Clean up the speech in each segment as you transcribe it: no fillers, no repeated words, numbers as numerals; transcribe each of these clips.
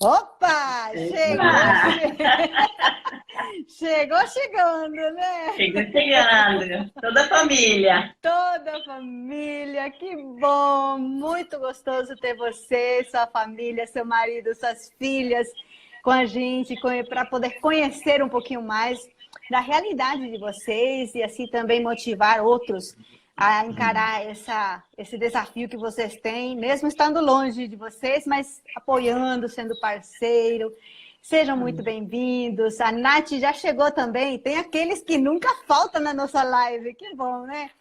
Opa! Ah, Chegou chegando, né? chega chegando. Toda a família. Toda a família, que bom! Muito gostoso ter você, sua família, seu marido, suas filhas com a gente, para poder conhecer um pouquinho mais da realidade de vocês e assim também motivar outros a encarar esse desafio que vocês têm, mesmo estando longe de vocês, mas apoiando, sendo parceiro. Sejam muito bem-vindos. A Nath já chegou também. Tem aqueles que nunca faltam na nossa live. Que bom, né?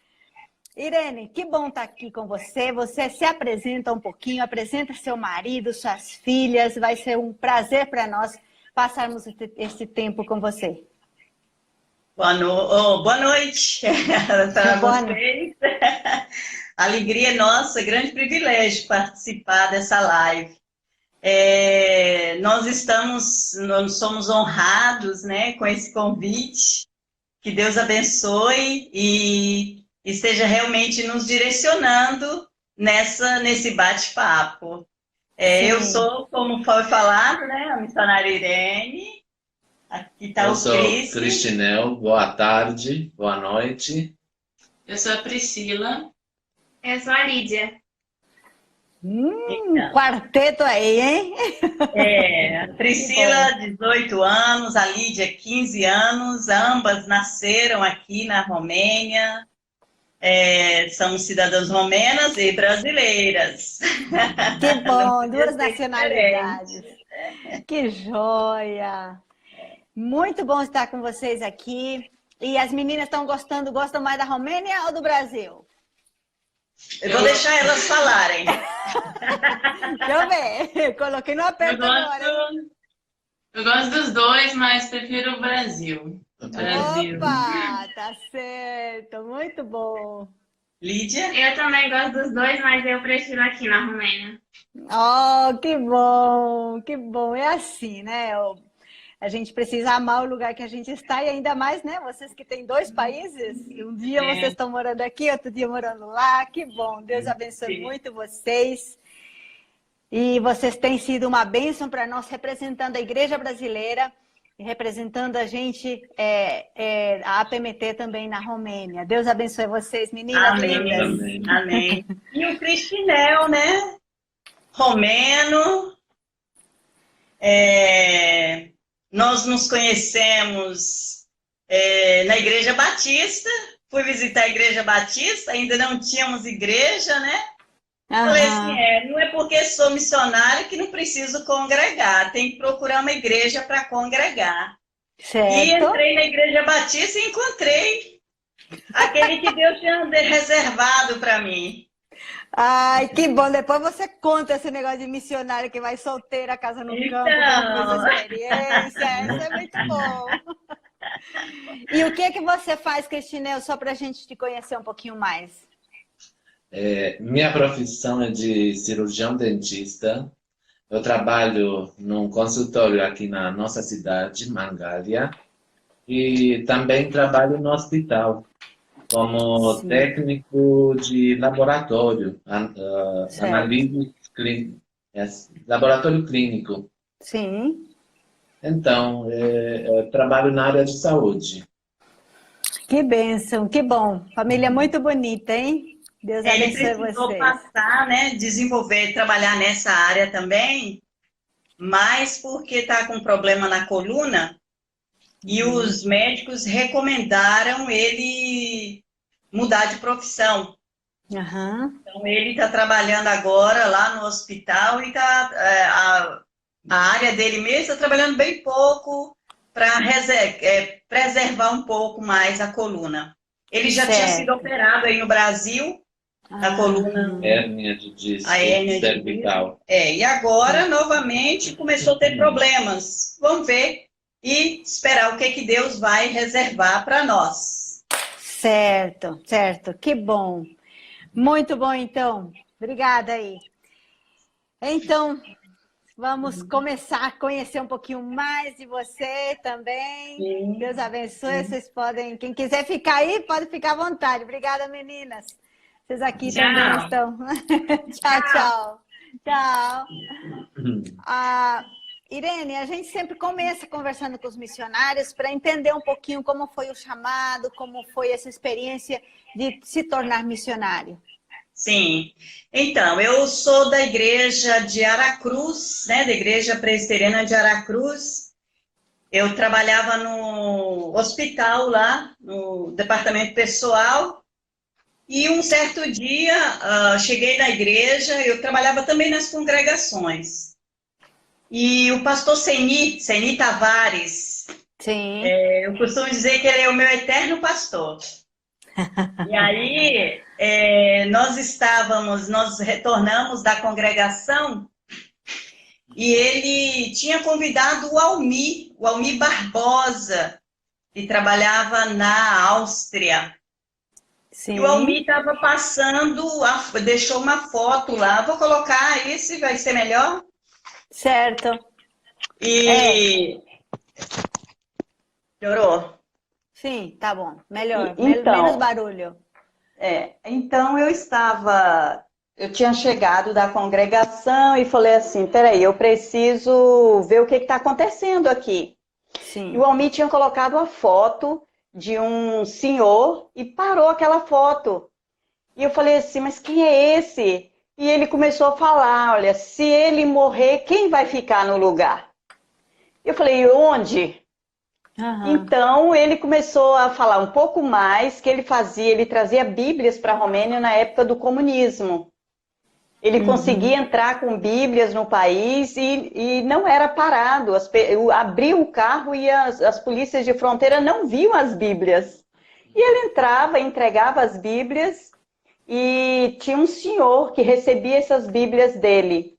Irene, que bom estar aqui com você. Você se apresenta um pouquinho, apresenta seu marido, suas filhas. Vai ser um prazer para nós passarmos esse tempo com você. Boa noite para Boa noite. vocês. Alegria nossa, grande privilégio participar dessa live. Nós somos honrados, né, com esse convite. Que Deus abençoe e esteja realmente nos direcionando nesse bate-papo. Eu Sim. sou, como foi falado, né, a missionária Irene. Aqui está Eu o sou Cris. Cristinel, boa tarde, boa noite. Eu sou a Priscila. Eu sou a Lídia. Quarteto aí, hein? A Priscila, 18 anos, a Lídia, 15 anos, ambas nasceram aqui na Romênia. Somos cidadãs romenas e brasileiras. Que bom, Não podia duas ser nacionalidades. Que joia! Muito bom estar com vocês aqui. E as meninas estão gostam mais da Romênia ou do Brasil? Eu vou deixar elas falarem. Deixa eu ver. Coloquei no aperto agora. Eu gosto dos dois, mas prefiro o Brasil. Brasil. Opa, tá certo. Muito bom. Lídia? Eu também gosto dos dois, mas eu prefiro aqui na Romênia. Oh, que bom, que bom. É assim, né? A gente precisa amar o lugar que a gente está e ainda mais, né? Vocês que têm dois países, um dia vocês estão morando aqui, outro dia morando lá. Que bom, Deus abençoe muito vocês. E vocês têm sido uma bênção para nós, representando a Igreja Brasileira e representando a gente, a APMT também na Romênia. Deus abençoe vocês, meninas lindas. Amém. Amém. E o Cristinel, né? Romeno. Nós nos conhecemos na Igreja Batista. Fui visitar a Igreja Batista, ainda não tínhamos igreja, né? Falei assim, não é porque sou missionária que não preciso congregar, tem que procurar uma igreja para congregar. Certo. E entrei na Igreja Batista e encontrei aquele que Deus tinha reservado para mim. Ai, que bom. Depois você conta esse negócio de missionário que vai solteira, casa no campo, como fez a experiência. Isso é muito bom. E o que é que você faz, Cristinel, só para a gente te conhecer um pouquinho mais? Minha profissão é de cirurgião dentista. Eu trabalho num consultório aqui na nossa cidade, Mangália, e também trabalho no hospital como técnico de laboratório, análise clínica, laboratório clínico. Sim. Então, eu trabalho na área de saúde. Que bênção, que bom. Família muito bonita, hein? Deus abençoe precisou vocês. passar, né, desenvolver, trabalhar nessa área também, mas porque está com problema na coluna e os médicos recomendaram ele mudar de profissão. Então, ele está trabalhando agora lá no hospital e a área dele mesmo está trabalhando bem pouco para preservar um pouco mais a coluna. Ele já tinha sido operado aí no Brasil, a coluna. Hérnia de disco cervical. E agora, novamente, começou a ter problemas. Vamos ver e esperar o que Deus vai reservar para nós. Certo, certo. Que bom. Muito bom, então. Obrigada aí. Então, vamos começar a conhecer um pouquinho mais de você também. Sim. Deus abençoe. Vocês podem, quem quiser ficar aí, pode ficar à vontade. Obrigada, meninas. Vocês aqui também estão. Tchau, tchau. Tchau. Irene, a gente sempre começa conversando com os missionários para entender um pouquinho como foi o chamado, como foi essa experiência de se tornar missionário. Sim. Então, eu sou da igreja de Aracruz, né, da Igreja Presbiteriana de Aracruz. Eu trabalhava no hospital lá, no departamento pessoal, e um certo dia cheguei na igreja, eu trabalhava também nas congregações. E o pastor Seni Tavares, Sim. eu costumo dizer que ele é o meu eterno pastor. E aí, nós retornamos da congregação e ele tinha convidado o Almi Barbosa, que trabalhava na Áustria. Sim. E o Almi estava passando, deixou uma foto lá. Vou colocar esse, vai ser melhor? Certo. E... Melhorou? Sim, tá bom. Melhor. Então, Menos barulho. Então eu tinha chegado da congregação e falei assim, peraí, eu preciso ver o que está acontecendo aqui. Sim. E o Almi tinha colocado a foto de um senhor e parou aquela foto. E eu falei assim, mas quem é esse? E ele começou a falar, olha, se ele morrer, quem vai ficar no lugar? Eu falei, onde? Uhum. Então, ele começou a falar um pouco mais, que ele trazia Bíblias para a Romênia na época do comunismo. Ele conseguia entrar com Bíblias no país e não era parado. Abriu o carro e as polícias de fronteira não viam as Bíblias. E ele entrava, entregava as Bíblias e tinha um senhor que recebia essas Bíblias dele.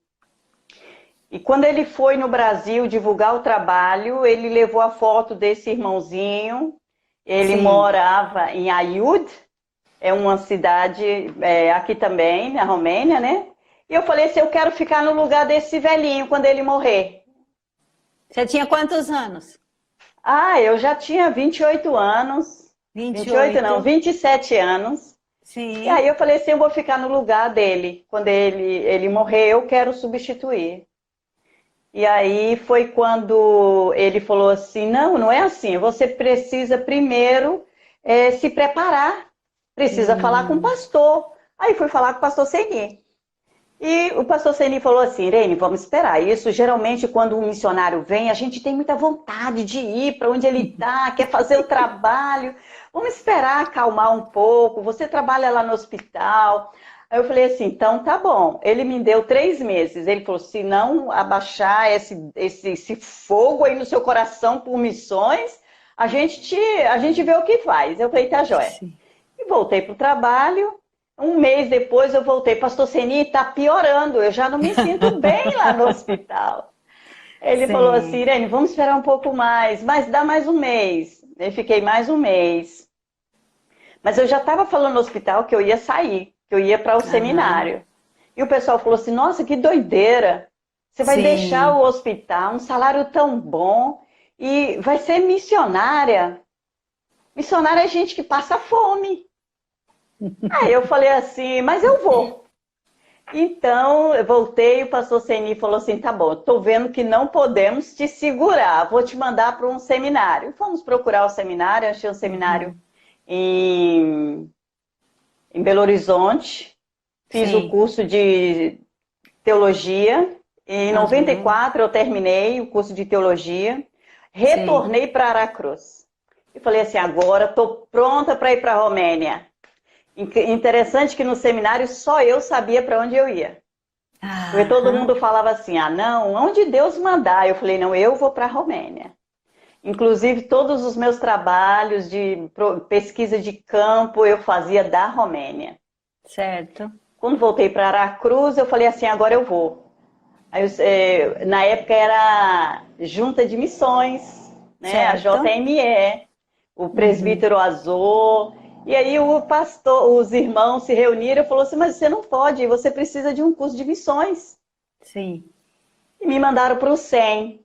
E quando ele foi no Brasil divulgar o trabalho, ele levou a foto desse irmãozinho. Ele morava em Aiud, é uma cidade aqui também, na Romênia, né? E eu falei assim, eu quero ficar no lugar desse velhinho quando ele morrer. Você tinha quantos anos? Eu já tinha 28 anos. 28 não, 27 anos. Sim. E aí eu falei assim, eu vou ficar no lugar dele. Quando ele morrer, eu quero substituir. E aí foi quando ele falou assim, não é assim, você precisa primeiro se preparar, precisa falar com o pastor. Aí fui falar com o pastor Seni. E o pastor Seni falou assim, Irene, vamos esperar. Isso geralmente quando um missionário vem, a gente tem muita vontade de ir para onde ele está, quer fazer o trabalho. Vamos esperar acalmar um pouco, você trabalha lá no hospital. Aí eu falei assim, então tá bom. Ele me deu 3 meses. Ele falou, se não abaixar esse fogo aí no seu coração por missões, a gente vê o que faz. Eu falei, tá joia. Sim. E voltei pro trabalho. Um mês depois eu voltei, pastor Seni, tá piorando, eu já não me sinto bem lá no hospital. Ele falou assim, Irene, vamos esperar um pouco mais, mas dá mais um mês. Eu fiquei mais um mês. Mas eu já estava falando no hospital que eu ia sair, que eu ia para o seminário. E o pessoal falou assim, nossa, que doideira. Você vai deixar o hospital, um salário tão bom, e vai ser missionária. Missionária é gente que passa fome. Aí eu falei assim, mas eu vou. Então, eu voltei, o pastor Seni falou assim, tá bom, estou vendo que não podemos te segurar, vou te mandar para um seminário. Fomos procurar o seminário, achei um seminário em Belo Horizonte, fiz o curso de teologia, em 94 eu terminei o curso de teologia, retornei para Aracruz. E falei assim, agora estou pronta para ir para a Romênia. Interessante que no seminário só eu sabia para onde eu ia. Porque todo mundo falava assim, não, onde Deus mandar. Eu falei, não, eu vou para a Romênia. Inclusive, todos os meus trabalhos de pesquisa de campo eu fazia da Romênia. Certo. Quando voltei para Aracruz, eu falei assim, agora eu vou. Aí, na época era Junta de Missões, né? A JME, o presbítero Azor. E aí o pastor, os irmãos se reuniram e falaram assim, mas você não pode, você precisa de um curso de missões. Sim. E me mandaram para o 100.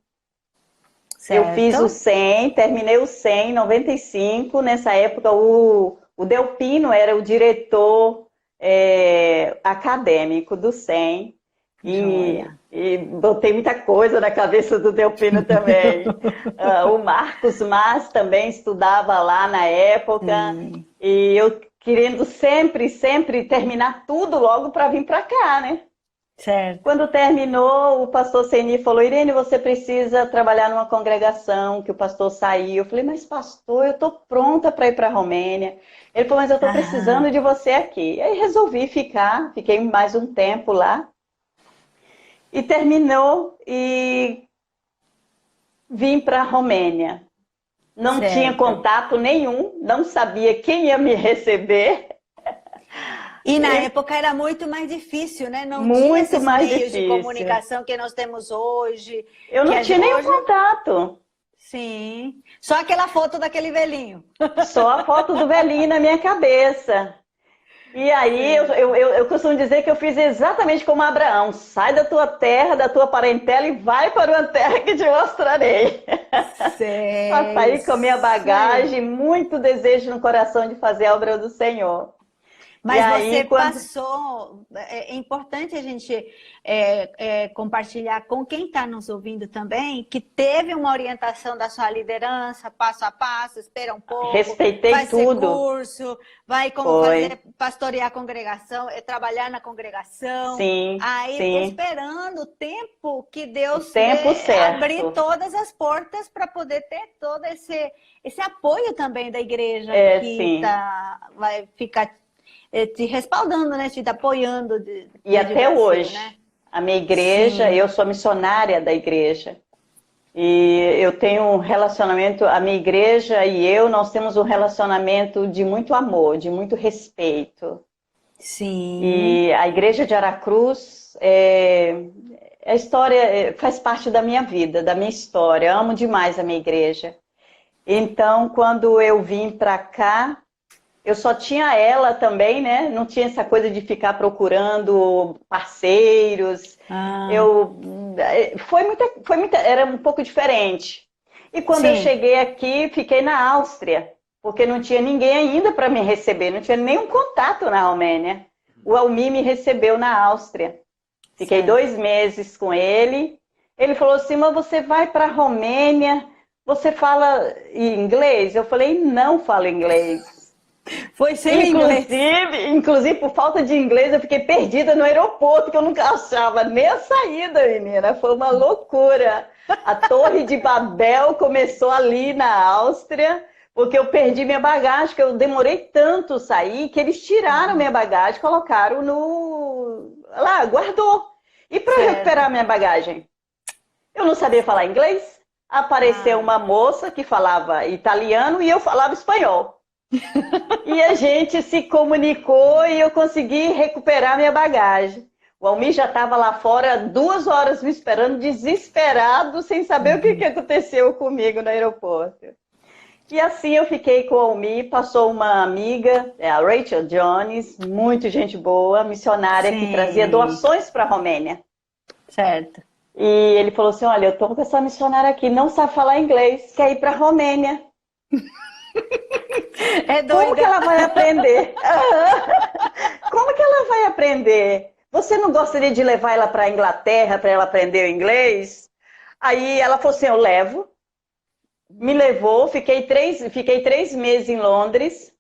Certo. Eu fiz o 100, terminei o 100 em 95. Nessa época o Delpino era o diretor acadêmico do 100. Joia. E botei muita coisa na cabeça do Delfino também. O Marcos Mas também estudava lá na época. Sim. E eu querendo sempre, sempre terminar tudo logo para vir para cá, né? Certo. Quando terminou, o pastor Seni falou, Irene, você precisa trabalhar numa congregação, que o pastor saiu. Eu falei, mas pastor, eu estou pronta para ir para a Romênia. Ele falou, mas eu estou precisando de você aqui. Aí resolvi ficar, fiquei mais um tempo lá. E terminou e vim para a Romênia. Não Certo. tinha contato nenhum, não sabia quem ia me receber. E na época era muito mais difícil, né? Não Muito tinha esses mais meios de difícil. comunicação que nós temos hoje. Eu não tinha nenhum hoje... contato. Sim. Só aquela foto daquele velhinho. Só a foto do velhinho na minha cabeça. E aí eu costumo dizer que eu fiz exatamente como Abraão. Sai da tua terra, da tua parentela e vai para uma terra que te mostrarei. Sei, Saí com a minha bagagem, muito desejo no coração de fazer a obra do Senhor. Mas aí, você passou, é importante a gente compartilhar com quem está nos ouvindo também, que teve uma orientação da sua liderança, passo a passo, espera um pouco. Respeitei vai tudo. Ser curso, vai como fazer, pastorear a congregação, trabalhar na congregação. Sim, aí sim. Esperando o tempo que Deus certo. abrir todas as portas para poder ter todo esse apoio também da igreja que vai ficar te respaldando, né? Te apoiando. E até hoje, né? A minha igreja, eu sou missionária da igreja. E eu tenho um relacionamento, a minha igreja e eu, nós temos um relacionamento de muito amor, de muito respeito. Sim. E a igreja de Aracruz, a história faz parte da minha vida, da minha história. Eu amo demais a minha igreja. Então, quando eu vim para cá, eu só tinha ela também, né? Não tinha essa coisa de ficar procurando parceiros. Era um pouco diferente. E quando eu cheguei aqui, fiquei na Áustria, porque não tinha ninguém ainda para me receber, não tinha nenhum contato na Romênia. O Almir me recebeu na Áustria. Fiquei 2 meses com ele. Ele falou assim, mas você vai para a Romênia, você fala inglês? Eu falei, não falo inglês. Foi sem inglês. Inclusive, por falta de inglês, eu fiquei perdida no aeroporto, que eu nunca achava nem a saída, menina. Foi uma loucura. A Torre de Babel começou ali na Áustria, porque eu perdi minha bagagem, que eu demorei tanto sair, que eles tiraram minha bagagem, colocaram lá, guardou. E para recuperar minha bagagem? Eu não sabia falar inglês. Apareceu uma moça que falava italiano e eu falava espanhol. E a gente se comunicou e eu consegui recuperar minha bagagem. O Almir já estava lá fora 2 horas me esperando, desesperado, sem saber o que aconteceu comigo no aeroporto. E assim eu fiquei com o Almir, passou uma amiga, a Rachel Jones, muito gente boa, missionária que trazia doações para a Romênia. Certo. E ele falou assim, olha, eu estou com essa missionária aqui, não sabe falar inglês, quer ir para a Romênia. Como que ela vai aprender? Como que ela vai aprender? Você não gostaria de levar ela para a Inglaterra para ela aprender o inglês? Aí ela falou assim, eu levo. Me levou, fiquei 3 meses em Londres.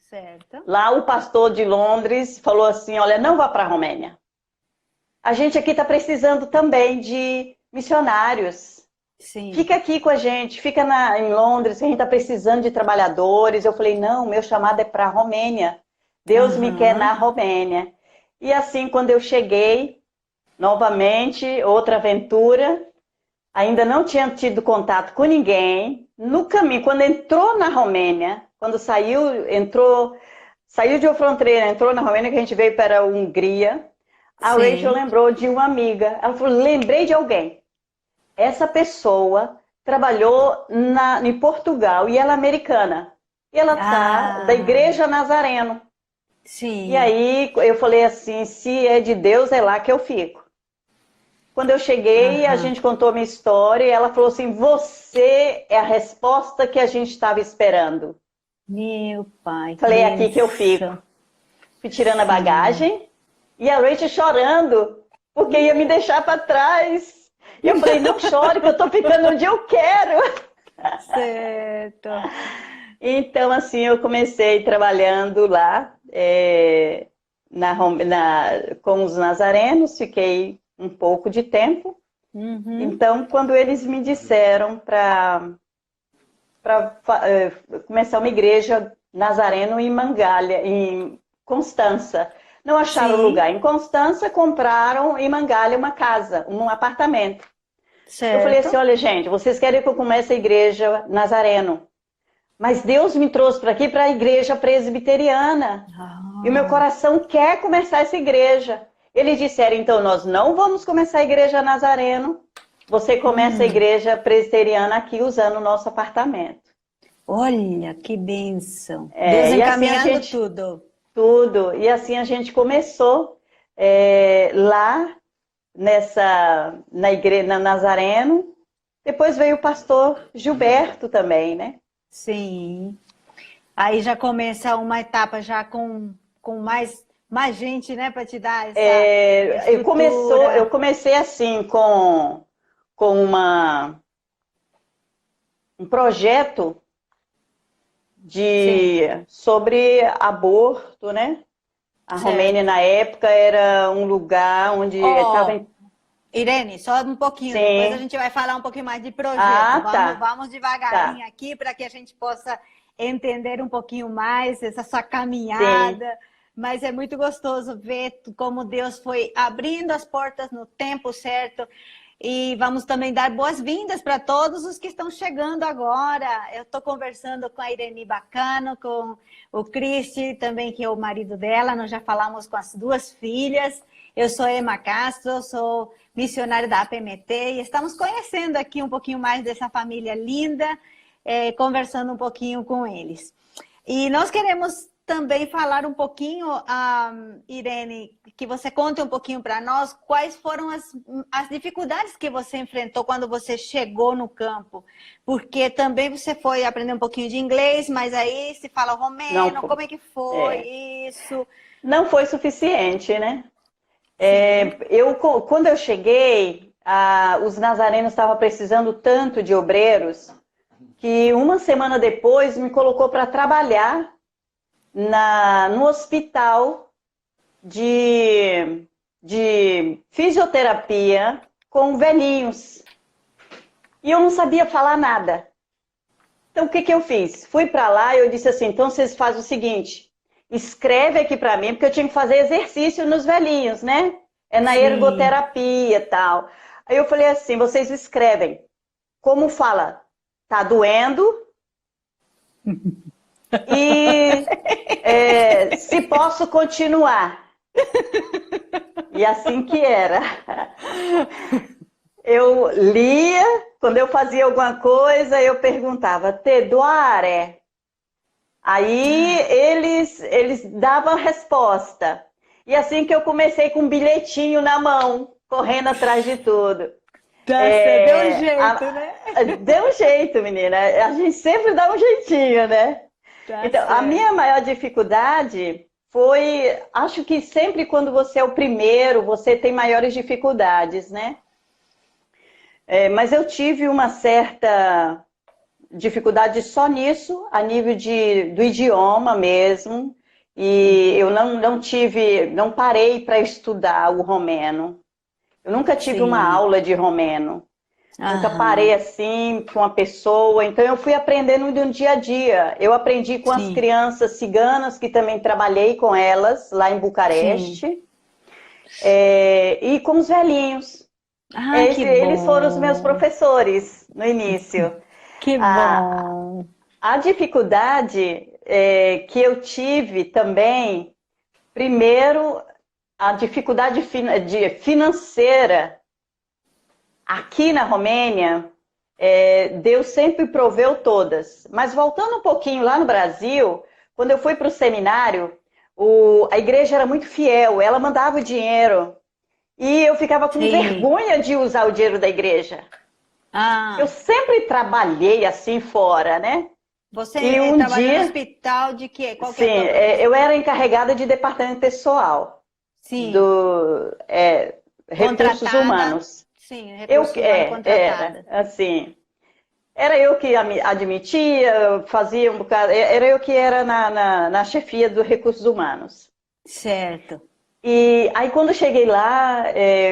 Certo. Lá o pastor de Londres falou assim, olha, não vá para a Romênia. A gente aqui está precisando também de missionários. Sim. Fica aqui com a gente, fica em Londres, que a gente está precisando de trabalhadores. Eu falei, não, meu chamado é para a Romênia. Deus me quer na Romênia. E assim, quando eu cheguei, novamente, outra aventura, ainda não tinha tido contato com ninguém. No caminho, quando entrou na Romênia, quando saiu de uma fronteira, entrou na Romênia, que a gente veio para a Hungria, a Rachel lembrou de uma amiga. Ela falou, lembrei de alguém. Essa pessoa trabalhou em Portugal e ela é americana. E ela está da Igreja Nazareno. Sim. E aí eu falei assim, se é de Deus, é lá que eu fico. Quando eu cheguei, a gente contou a minha história e ela falou assim, você é a resposta que a gente estava esperando. Meu pai. Falei, é aqui que eu fico. Fui tirando a bagagem e a Rachel chorando. porque ia me deixar para trás. E eu falei, não chore, que eu estou ficando onde eu quero. Certo. Então, assim, eu comecei trabalhando lá com os nazarenos, fiquei um pouco de tempo. Então, quando eles me disseram para começar uma igreja nazareno em Mangalha, em Constança. Não acharam lugar em Constança, compraram em Mangalha uma casa, um apartamento. Certo. Eu falei assim, olha gente, vocês querem que eu comece a igreja nazareno, mas Deus me trouxe para aqui para a igreja presbiteriana. E o meu coração quer começar essa igreja. Eles disseram, então nós não vamos começar a igreja nazareno, você começa a igreja presbiteriana aqui usando o nosso apartamento. Olha, que bênção. Deus encaminhando assim tudo. Tudo. E assim a gente começou lá na igreja Nazareno. Depois veio o pastor Gilberto também, né? Sim. Aí já começa uma etapa já com mais gente, né, para te dar essa eu comecei assim com um projeto sobre aborto, né? A Romênia, na época, era um lugar onde estava... Irene, só um pouquinho, depois a gente vai falar um pouquinho mais de projeto. Vamos devagarinho aqui para que a gente possa entender um pouquinho mais essa sua caminhada. Sim. Mas é muito gostoso ver como Deus foi abrindo as portas no tempo certo. E vamos também dar boas-vindas para todos os que estão chegando agora. Eu estou conversando com a Irene Bacano, com o Cristi, também que é o marido dela. Nós já falamos com as duas filhas. Eu sou Emma Castro, sou missionária da APMT e estamos conhecendo aqui um pouquinho mais dessa família linda, conversando um pouquinho com eles. E nós queremos também falar um pouquinho, Irene, que você conte um pouquinho para nós quais foram as dificuldades que você enfrentou quando você chegou no campo. Porque também você foi aprender um pouquinho de inglês, mas aí se fala romeno, como é que foi isso? Não foi suficiente, né? Quando eu cheguei, os nazarenos estavam precisando tanto de obreiros que uma semana depois me colocou para trabalhar no hospital de fisioterapia com velhinhos. E eu não sabia falar nada. Então, o que eu fiz? Fui para lá e eu disse assim, então vocês fazem o seguinte, escreve aqui para mim, porque eu tinha que fazer exercício nos velhinhos, né? Na ergoterapia e tal. Aí eu falei assim, vocês escrevem. Como fala? Tá doendo? E se posso continuar. E assim que era. Eu lia, quando eu fazia alguma coisa, eu perguntava, te doare? Aí eles davam a resposta. E assim que eu comecei com um bilhetinho na mão, correndo atrás de tudo. Deu um jeito, né? Deu um jeito, menina. A gente sempre dá um jeitinho, né? Então, a minha maior dificuldade foi, acho que sempre quando você é o primeiro, você tem maiores dificuldades, né? Mas eu tive uma certa dificuldade só nisso, a nível do idioma mesmo, e eu não parei para estudar o romeno. Eu nunca tive uma aula de romeno. Nunca parei assim com uma pessoa, então eu fui aprendendo no dia a dia. Eu aprendi com as crianças ciganas, que também trabalhei com elas lá em Bucareste, e com os velhinhos. Eles foram os meus professores no início. Que bom! A dificuldade que eu tive também, primeiro, a dificuldade financeira. Aqui na Romênia, Deus sempre proveu todas. Mas voltando um pouquinho lá no Brasil, quando eu fui para o seminário, a igreja era muito fiel, ela mandava o dinheiro. E eu ficava com vergonha de usar o dinheiro da igreja. Eu sempre trabalhei assim fora, né? Você trabalhou no hospital de quê? Eu era encarregada de departamento pessoal. Sim. recursos Contratada. humanos. Sim, Eu recurso humano contratada. era, assim, era eu que admitia, fazia um bocado, era eu que era na chefia dos recursos humanos. Certo. E aí quando eu cheguei lá,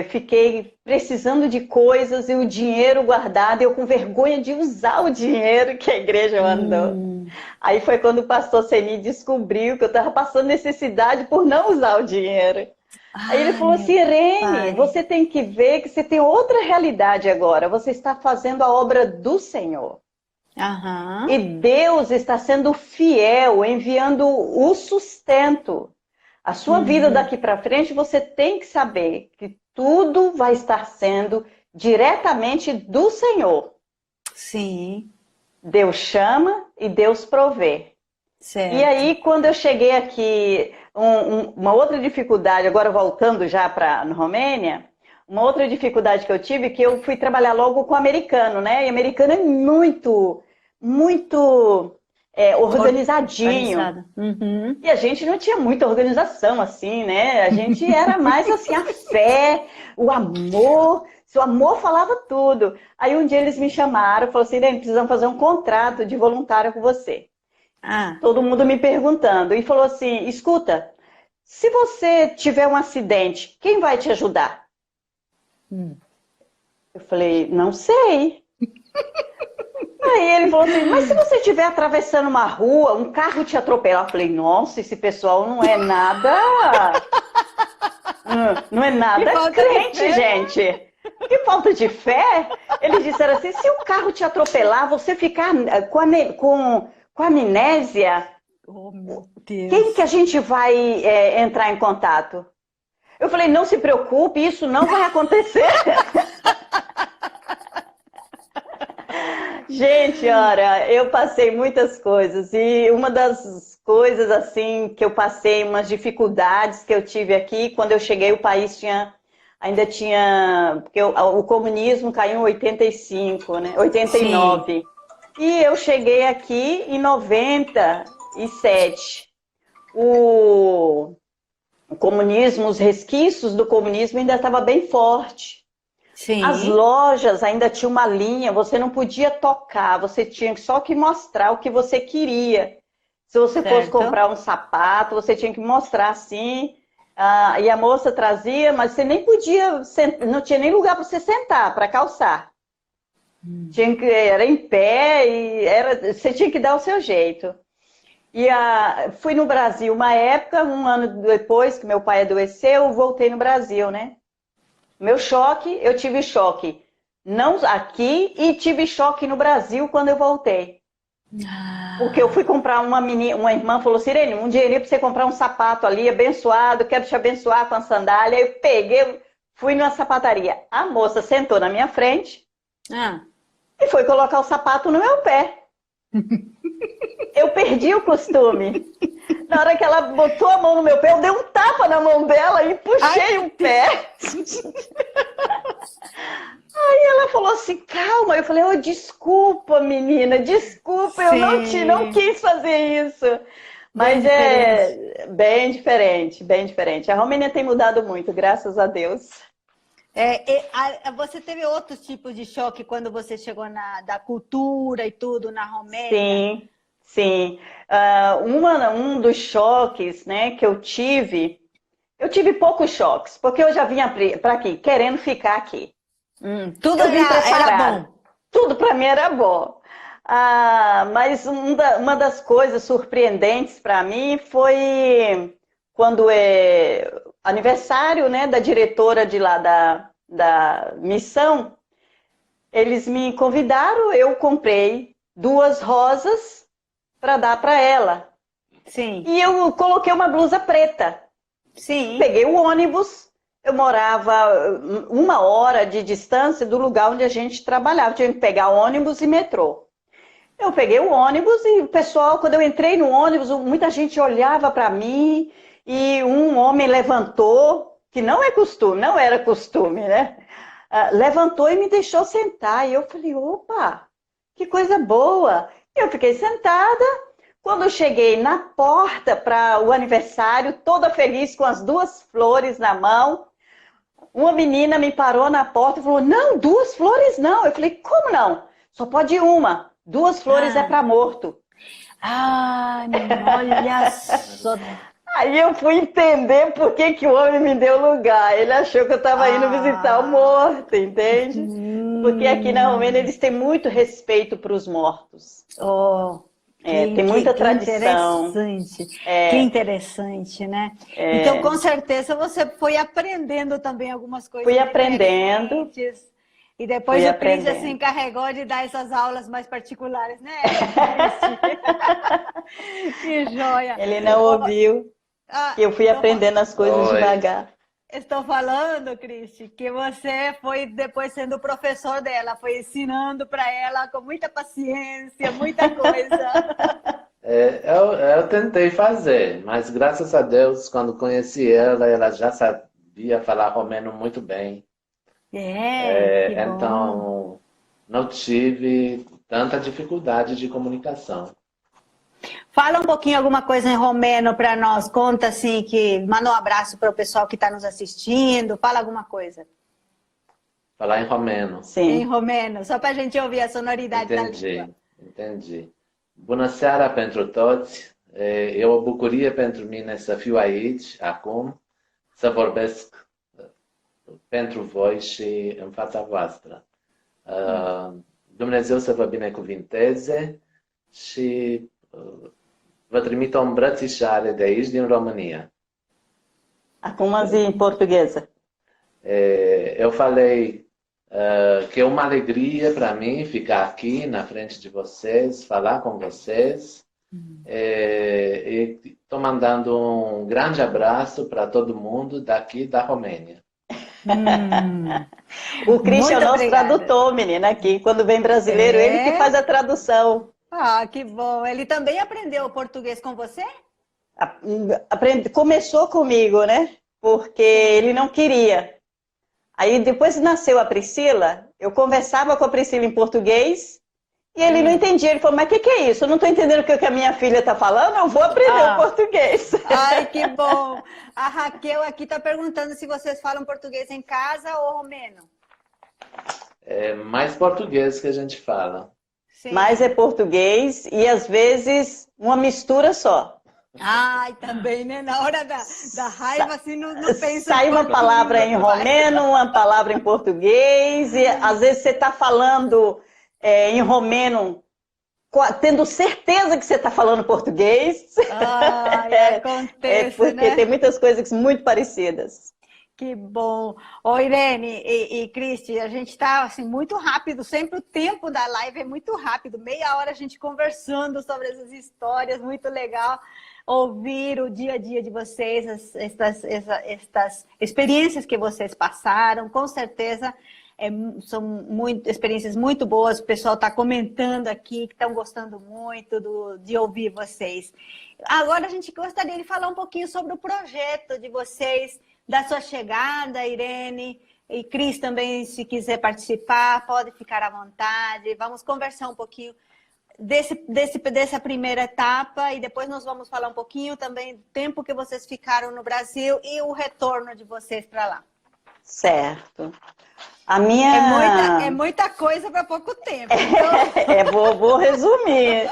fiquei precisando de coisas e o dinheiro guardado, eu com vergonha de usar o dinheiro que a igreja mandou. Aí foi quando o pastor Ceni descobriu que eu estava passando necessidade por não usar o dinheiro. Aí ele falou assim, Irene, você tem que ver que você tem outra realidade agora. Você está fazendo a obra do Senhor. Aham. E Deus está sendo fiel, enviando o sustento. A sua vida daqui para frente, você tem que saber que tudo vai estar sendo diretamente do Senhor. Sim. Deus chama e Deus provê. Certo. E aí, quando eu cheguei aqui, uma outra dificuldade, agora voltando já para a Romênia, uma outra dificuldade que eu tive, que eu fui trabalhar logo com americano, né? E americano é muito organizadinho. Organizado. Uhum. E a gente não tinha muita organização, assim, né? A gente era mais, assim, a fé, o amor. Se o amor falava tudo. Aí um dia eles me chamaram, falaram assim, Irene, precisamos fazer um contrato de voluntário com você. Todo mundo me perguntando. E falou assim, escuta, se você tiver um acidente, quem vai te ajudar? Eu falei, não sei. Aí ele falou assim, mas se você estiver atravessando uma rua, um carro te atropelar. Eu falei, nossa, esse pessoal não é nada... Não é nada crente, gente. Que falta de fé. Eles disseram assim, se o carro te atropelar, você ficar com amnésia, Oh, meu Deus. quem que a gente vai entrar em contato? Eu falei, não se preocupe, isso não vai acontecer. Gente, olha, eu passei muitas coisas e uma das coisas assim que eu passei, umas dificuldades que eu tive aqui, quando eu cheguei o país ainda tinha, porque o comunismo caiu em 85, né? 89. Sim. E eu cheguei aqui em 97. O comunismo, os resquícios do comunismo ainda estavam bem forte. Sim. As lojas ainda tinham uma linha, você não podia tocar, você tinha só que mostrar o que você queria. Se você fosse comprar um sapato, você tinha que mostrar assim, e a moça trazia, mas você nem podia, não tinha nem lugar para você sentar, para calçar. Era em pé e você tinha que dar o seu jeito. E fui no Brasil uma época, um ano depois que meu pai adoeceu, voltei no Brasil, né? Meu choque, eu tive choque não aqui e tive choque no Brasil quando eu voltei. Porque eu fui comprar uma irmã falou assim, Irene, um dinheirinho para você comprar um sapato ali, abençoado, quero te abençoar com a sandália. Eu peguei, fui numa sapataria. A moça sentou na minha frente e foi colocar o sapato no meu pé. Eu perdi o costume. Na hora que ela botou a mão no meu pé, eu dei um tapa na mão dela e puxei o pé. Aí ela falou assim, calma. Eu falei, desculpa, menina, desculpa, eu não quis fazer isso. Mas é bem diferente, bem diferente. A Romênia tem mudado muito, graças a Deus. Você teve outro tipo de choque quando você chegou da cultura e tudo na Romênia? Sim, sim. Um dos choques, né, que eu tive poucos choques, porque eu já vinha para aqui, querendo ficar aqui. Tudo era bom. Tudo para mim era bom. Mas uma das coisas surpreendentes para mim foi quando aniversário, né, da diretora de lá da missão, eles me convidaram, eu comprei 2 rosas para dar para ela. Sim. E eu coloquei uma blusa preta. Sim. Peguei o ônibus, eu morava 1 hora de distância do lugar onde a gente trabalhava. Tinha que pegar ônibus e metrô. Eu peguei o ônibus e o pessoal, quando eu entrei no ônibus, muita gente olhava para mim e um homem levantou, que não era costume, né? Levantou e me deixou sentar. E eu falei, opa, que coisa boa. Eu fiquei sentada. Quando eu cheguei na porta para o aniversário, toda feliz com as 2 flores na mão, Uma menina me parou na porta e falou, não, 2 flores não. Eu falei, como não? Só pode uma. 2 flores é para morto. Ah, olha só. Aí eu fui entender por que o homem me deu lugar. Ele achou que eu estava indo visitar o morto, entende? Porque aqui na Romênia eles têm muito respeito para os mortos. Oh, tem muita tradição. Interessante. Que interessante, né? Então, com certeza, você foi aprendendo também algumas coisas. Fui aprendendo. Diferentes. E depois o Cris já se encarregou de dar essas aulas mais particulares, né? Que joia! Ele não ouviu. Que eu fui aprendendo as coisas devagar. Estou falando, Cristi, que você foi depois sendo professor dela, foi ensinando para ela com muita paciência, muita coisa. Eu tentei fazer, mas graças a Deus, quando conheci ela, ela já sabia falar romeno muito bem. Então, não tive tanta dificuldade de comunicação. Fala um pouquinho alguma coisa em romeno para nós. Conta assim, manda um abraço para o pessoal que está nos assistindo. Fala alguma coisa. Falar em romeno. Sim. Em romeno, só para a gente ouvir a sonoridade da língua. Entendi. Bună seara pentru toți. E o bucurie pentru mine să fiu aici, acum, să vorbesc pentru voi și în fața voastră. Dumnezeu să vă binecuvinteze și vă trimit o îmbrățișare de aici, din România. Acum zi em portuguesa. Eu falei que é uma alegria para mim ficar aqui na frente de vocês, falar com vocês. E estou mandando um grande abraço para todo mundo daqui da Romênia. O Cristian é o nosso tradutor, menina, aqui. Quando vem brasileiro, ele que faz a tradução. Ah, que bom. Ele também aprendeu português com você? Começou comigo, né? Porque ele não queria. Aí depois que nasceu a Priscila, eu conversava com a Priscila em português e ele não entendia. Ele falou, mas o que é isso? Eu não estou entendendo o que a minha filha está falando, eu vou aprender o português. Ai, que bom. A Raquel aqui está perguntando se vocês falam português em casa ou romeno. É mais português que a gente fala. Sim. Mas é português e às vezes uma mistura só. Ai, também, né? Na hora da raiva, assim, não pensa... Sai uma palavra em romeno, uma palavra em português, e às vezes você está falando em romeno, tendo certeza que você está falando português. Ai, acontece, porque né? tem muitas coisas muito parecidas. Que bom. Ô, Irene e Cristi, a gente está assim, muito rápido, sempre o tempo da live é muito rápido, meia hora a gente conversando sobre essas histórias, muito legal ouvir o dia a dia de vocês, estas experiências que vocês passaram, com certeza são experiências muito boas, o pessoal está comentando aqui que estão gostando muito de ouvir vocês. Agora a gente gostaria de falar um pouquinho sobre o projeto de vocês, da sua chegada, Irene, e Cris também, se quiser participar, pode ficar à vontade. Vamos conversar um pouquinho dessa primeira etapa e depois nós vamos falar um pouquinho também do tempo que vocês ficaram no Brasil e o retorno de vocês para lá. Certo. A minha... É muita coisa para pouco tempo. Então... vou resumir.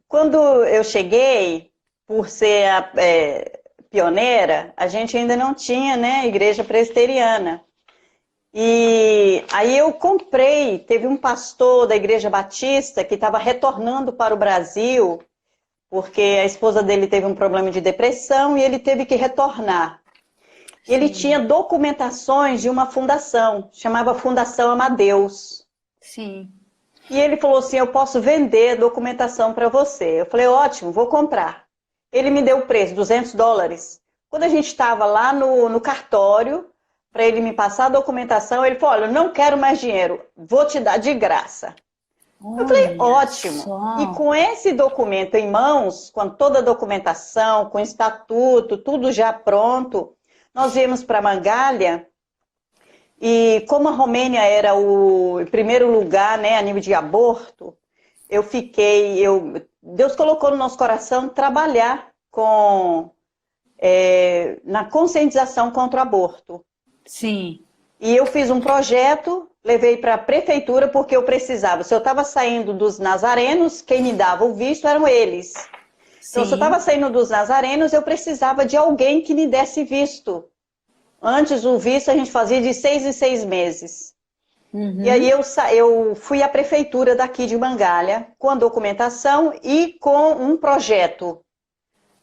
Quando eu cheguei, por ser pioneira, a gente ainda não tinha, né, igreja presbiteriana. E aí eu teve um pastor da Igreja Batista que estava retornando para o Brasil, porque a esposa dele teve um problema de depressão e ele teve que retornar. Sim. Ele tinha documentações de uma fundação, chamava Fundação Amadeus. Sim. E ele falou assim, eu posso vender documentação para você. Eu falei, ótimo, vou comprar. Ele me deu o preço, $200. Quando a gente estava lá no cartório, para ele me passar a documentação, ele falou, olha, eu não quero mais dinheiro, vou te dar de graça. Eu falei, ótimo. Só. E com esse documento em mãos, com toda a documentação, com o estatuto, tudo já pronto, nós viemos para Mangalha. E como a Romênia era o primeiro lugar, né, a nível de aborto, Deus colocou no nosso coração trabalhar com na conscientização contra o aborto. Sim. E eu fiz um projeto, levei para a prefeitura porque eu precisava. Se eu estava saindo dos nazarenos, quem me dava o visto eram eles. Então, se eu estava saindo dos nazarenos, eu precisava de alguém que me desse visto. Antes, o visto a gente fazia de 6 em 6 meses. E aí eu fui à prefeitura daqui de Mangalha com a documentação e com um projeto.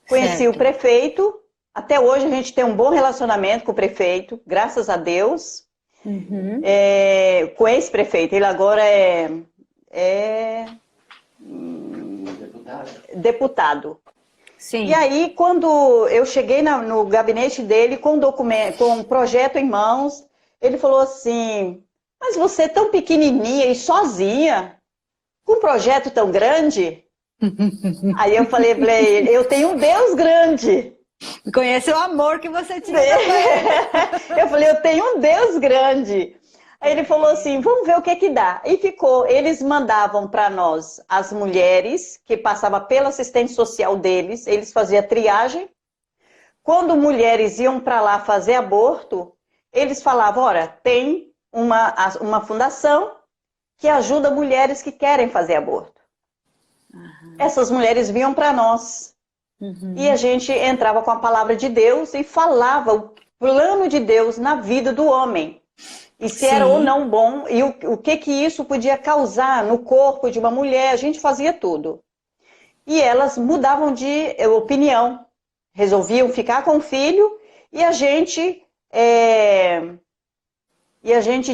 Conheci o prefeito. Até hoje a gente tem um bom relacionamento com o prefeito, graças a Deus. Com esse prefeito. Ele agora é deputado. Sim. E aí, quando eu cheguei no gabinete dele com um projeto em mãos, ele falou assim, mas você é tão pequenininha e sozinha, com um projeto tão grande? Aí eu falei para ele, eu tenho um Deus grande. Conhece o amor que você tinha pra ele. Eu falei, eu tenho um Deus grande. Aí ele falou assim, vamos ver o que que dá. E ficou, eles mandavam para nós as mulheres que passavam pela assistente social deles, eles faziam triagem. Quando mulheres iam para lá fazer aborto, eles falavam, olha, tem uma fundação que ajuda mulheres que querem fazer aborto. Essas mulheres vinham para nós. E a gente entrava com a palavra de Deus e falava o plano de Deus na vida do homem. E se era ou não bom, e o que isso podia causar no corpo de uma mulher, a gente fazia tudo. E elas mudavam de opinião, resolviam ficar com o filho, e a gente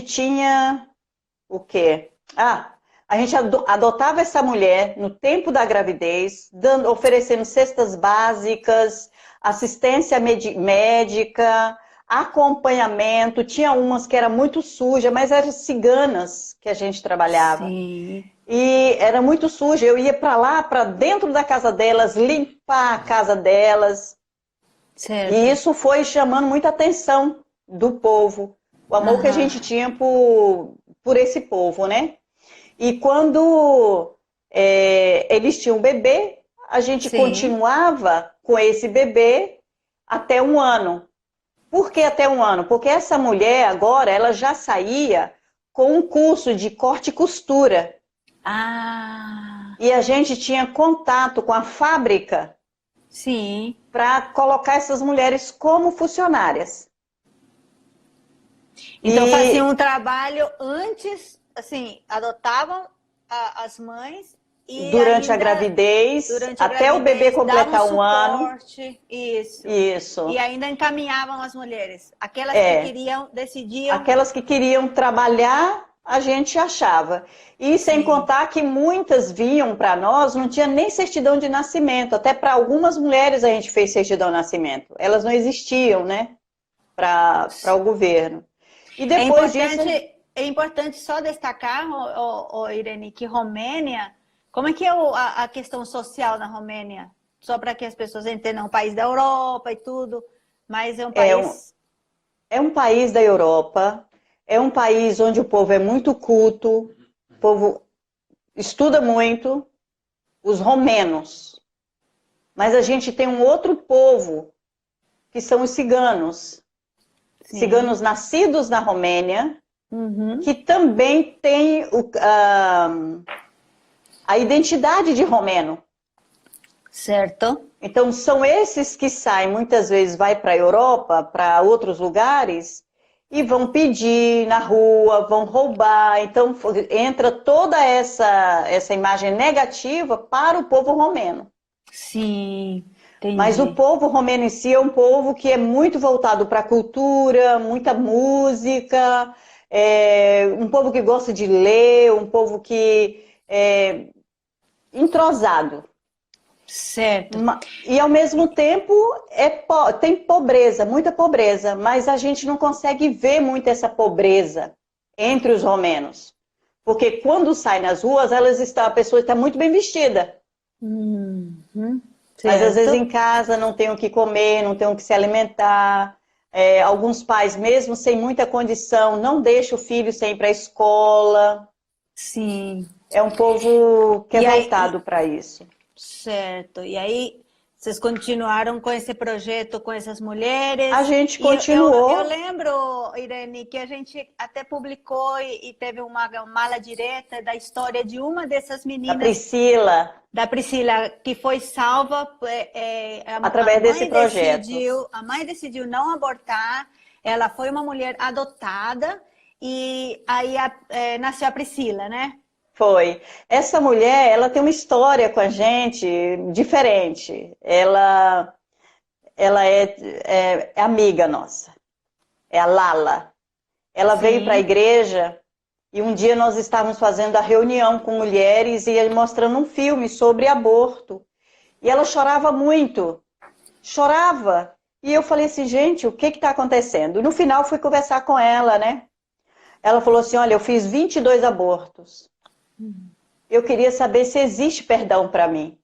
tinha o quê? A gente adotava essa mulher no tempo da gravidez, oferecendo cestas básicas, assistência médica, acompanhamento. Tinha umas que era muito suja, mas eram ciganas que a gente trabalhava. Sim. E era muito suja. Eu ia para lá, para dentro da casa delas, limpar a casa delas. Certo. E isso foi chamando muita atenção do povo. O amor que a gente tinha por esse povo, né? E quando eles tinham um bebê, a gente continuava com esse bebê até 1 ano. Por que até 1 ano? Porque essa mulher agora, ela já saía com um curso de corte e costura. E a gente tinha contato com a fábrica para colocar essas mulheres como funcionárias. Então faziam um trabalho antes, assim, adotavam as mães e durante a gravidez, até o bebê completar 1 ano. Isso. E ainda encaminhavam as mulheres. Aquelas que queriam, decidiam. Aquelas que queriam trabalhar, a gente achava. E sem contar que muitas vinham para nós, não tinha nem certidão de nascimento. Até para algumas mulheres a gente fez certidão de nascimento. Elas não existiam, né? Para o governo. E depois é importante só destacar, Irene, que Romênia, como é que é a questão social na Romênia? Só para que as pessoas entendam, é um país da Europa e tudo, mas é um país... É um país da Europa, é um país onde o povo é muito culto, o povo estuda muito, os romenos. Mas a gente tem um outro povo, que são os ciganos. Ciganos nascidos na Romênia, que também tem a identidade de romeno. Certo. Então, são esses que saem, muitas vezes vai para a Europa, para outros lugares, e vão pedir na rua, vão roubar. Então, entra toda essa imagem negativa para o povo romeno. Sim, entendi. Mas o povo romeno em si é um povo que é muito voltado para a cultura, muita música, um povo que gosta de ler, um povo que é entrosado. Certo. E ao mesmo tempo tem pobreza, muita pobreza, mas a gente não consegue ver muito essa pobreza entre os romenos. Porque quando sai nas ruas, a pessoa está muito bem vestida. Mas às vezes em casa não tem o que comer, não tem o que se alimentar. Alguns pais, mesmo sem muita condição, não deixam o filho sem ir para a escola. Sim. É um povo que é voltado para isso. Certo. E aí, Vocês continuaram com esse projeto com essas mulheres? A gente E continuou. Eu lembro, Irene, que a gente até publicou e teve uma mala direta da história de uma dessas A meninas, Priscila, da Priscila, que foi salva. através desse projeto. A mãe decidiu não abortar, ela foi uma mulher adotada e aí nasceu a Priscila, né? Foi. Essa mulher, ela tem uma história com a gente diferente. Ela é amiga nossa. É a Lala. Ela veio para a igreja e um dia nós estávamos fazendo a reunião com mulheres e mostrando um filme sobre aborto. E ela chorava muito. Chorava. E eu falei assim, gente, o que está acontecendo? No final fui conversar com ela, né? Ela falou assim, olha, eu fiz 22 abortos. Eu queria saber se existe perdão para mim.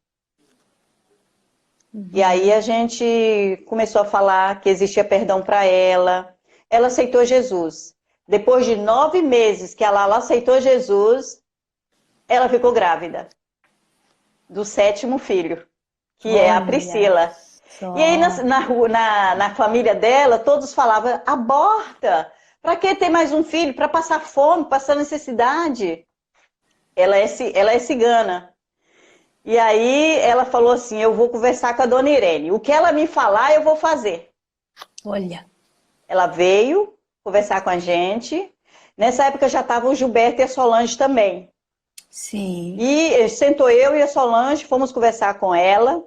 E aí a gente começou a falar que existia perdão para ela. Ela aceitou Jesus. Depois de 9 meses que ela aceitou Jesus, ela ficou grávida do 7º filho, que é a Priscila. E aí na família dela, todos falavam, aborta! Para que ter mais um filho? Para passar fome, passar necessidade? Ela é cigana. E aí ela falou assim, eu vou conversar com a dona Irene. O que ela me falar, eu vou fazer. Olha. Ela veio conversar com a gente. Nessa época já estava o Gilberto e a Solange também. Sim. E sentou eu e a Solange, fomos conversar com ela.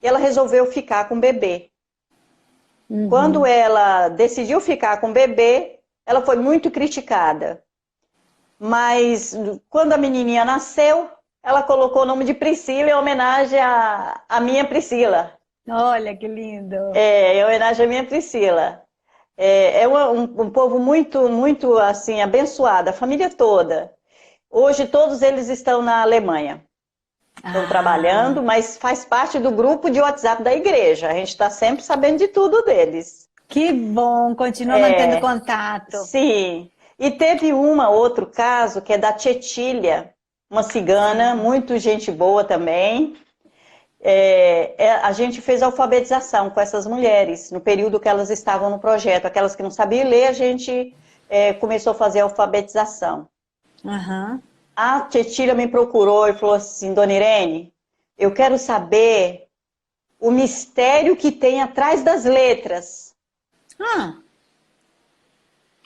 E ela resolveu ficar com o bebê. Quando ela decidiu ficar com o bebê, ela foi muito criticada. Mas quando a menininha nasceu, ela colocou o nome de Priscila em homenagem à minha Priscila. Olha que lindo. Em homenagem à minha Priscila. É um povo muito, muito assim, abençoado, a família toda. Hoje todos eles estão na Alemanha. Estão trabalhando, mas faz parte do grupo de WhatsApp da igreja. A gente está sempre sabendo de tudo deles. Que bom, continua mantendo contato. Sim. E teve outro caso, que é da Tietília, uma cigana, muito gente boa também. A gente fez alfabetização com essas mulheres, no período que elas estavam no projeto. Aquelas que não sabiam ler, a gente começou a fazer alfabetização. A Tietília me procurou e falou assim, dona Irene, eu quero saber o mistério que tem atrás das letras.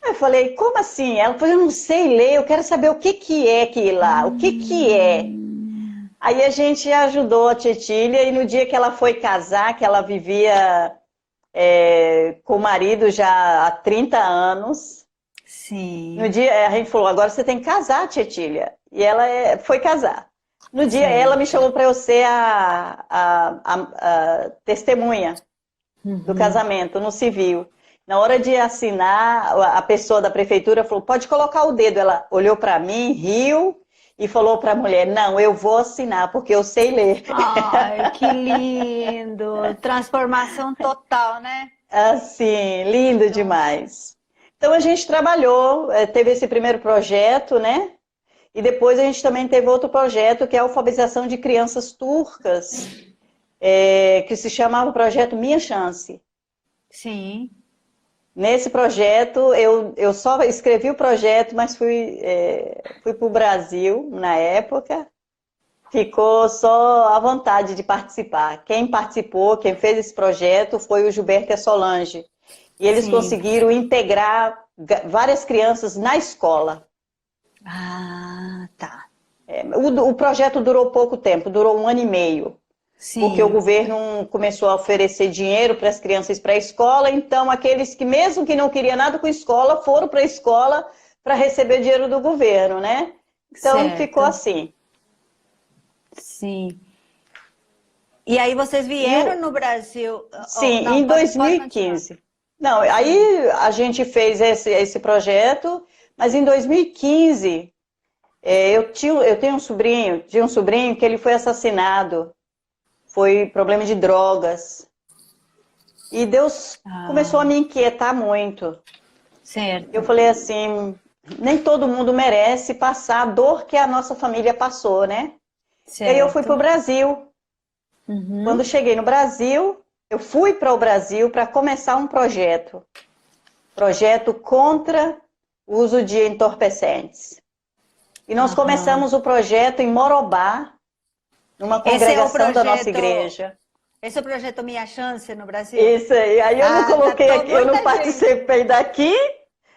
Eu falei, como assim? Ela falou, eu não sei ler, eu quero saber o que é aquilo lá, o que é. Aí a gente ajudou a Tietília e no dia que ela foi casar, que ela vivia com o marido já há 30 anos, sim. No dia a gente falou, agora você tem que casar, Tietília. E ela foi casar. No dia ela me chamou para eu ser a testemunha do casamento, no civil. Na hora de assinar, a pessoa da prefeitura falou, pode colocar o dedo. Ela olhou para mim, riu e falou para a mulher, não, eu vou assinar, porque eu sei ler. Ai, que lindo! Transformação total, né? Assim, lindo demais. Então a gente trabalhou, teve esse primeiro projeto, né? E depois a gente também teve outro projeto, que é a alfabetização de crianças turcas, que se chamava o projeto Minha Chance. Sim. Nesse projeto, eu só escrevi o projeto, mas fui para o Brasil na época. Ficou só à vontade de participar. Quem participou, quem fez esse projeto foi o Gilberto e a Solange. E eles conseguiram integrar várias crianças na escola. Ah, tá. O projeto durou pouco tempo, durou 1 ano e meio. Sim. Porque o governo começou a oferecer dinheiro para as crianças para a escola, então aqueles que mesmo que não queriam nada com a escola, foram para a escola para receber dinheiro do governo, né? Então ficou assim. Sim. E aí vocês vieram no Brasil? Sim, em 2015. Não, aí a gente fez esse projeto, mas em 2015 eu tinha um sobrinho que ele foi assassinado. Foi problema de drogas. E Deus começou a me inquietar muito. Certo. Eu falei assim, nem todo mundo merece passar a dor que a nossa família passou, né? Certo. E aí eu fui para o Brasil. Quando cheguei no Brasil, eu fui para o Brasil para começar um projeto contra o uso de entorpecentes. E nós começamos o projeto em Morobá, numa congregação da nossa igreja. Esse é o projeto Minha Chance no Brasil? Isso aí eu não coloquei aqui, eu não participei daqui,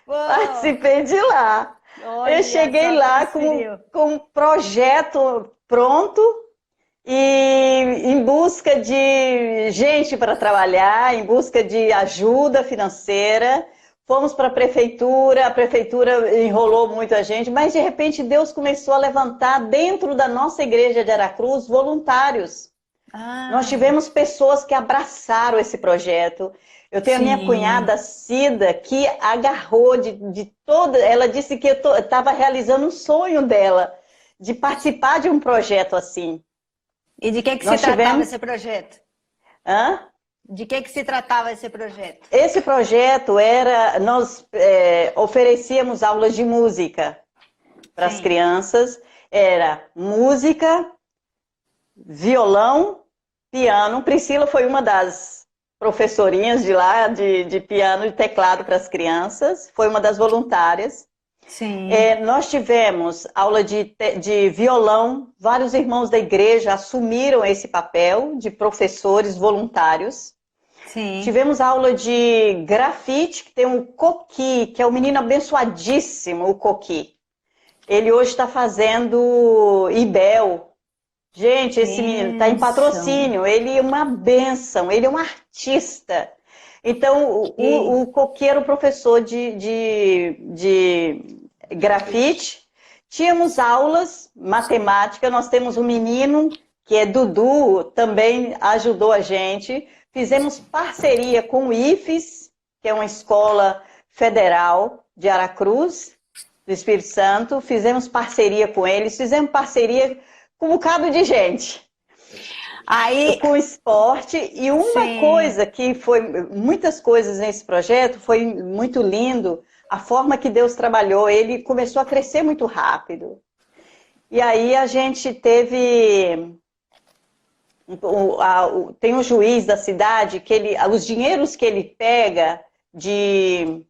participei de lá. Olha, eu cheguei lá com um projeto pronto e em busca de gente para trabalhar, em busca de ajuda financeira. Fomos para a prefeitura enrolou muito a gente, mas de repente Deus começou a levantar dentro da nossa igreja de Aracruz voluntários. Nós tivemos pessoas que abraçaram esse projeto. Eu tenho a minha cunhada Cida, que agarrou de toda... Ela disse que eu estava realizando um sonho dela, de participar de um projeto assim. E de que se tratava esse projeto? De que se tratava esse projeto? Esse projeto era... Nós oferecíamos aulas de música para as crianças. Era música, violão, piano. Priscila foi uma das professorinhas de lá, de piano e teclado para as crianças. Foi uma das voluntárias. Sim. Nós tivemos aula de violão. Vários irmãos da igreja assumiram esse papel de professores voluntários. Sim. Tivemos aula de grafite, que tem o Coqui, que é um menino abençoadíssimo, o Coqui. Ele hoje está fazendo IBEL. Gente, esse menino está em patrocínio, ele é uma bênção, ele é um artista. Então, o Coqui era o professor de grafite. Tínhamos aulas, matemática, nós temos um menino, que é Dudu, também ajudou a gente. Fizemos parceria com o IFES, que é uma escola federal de Aracruz, do Espírito Santo. Fizemos parceria com eles, fizemos parceria com um bocado de gente. Aí, com o esporte. E uma coisa que foi... Muitas coisas nesse projeto, foi muito lindo. A forma que Deus trabalhou, ele começou a crescer muito rápido. E aí a gente teve... Tem um juiz da cidade que os dinheiros que ele pega de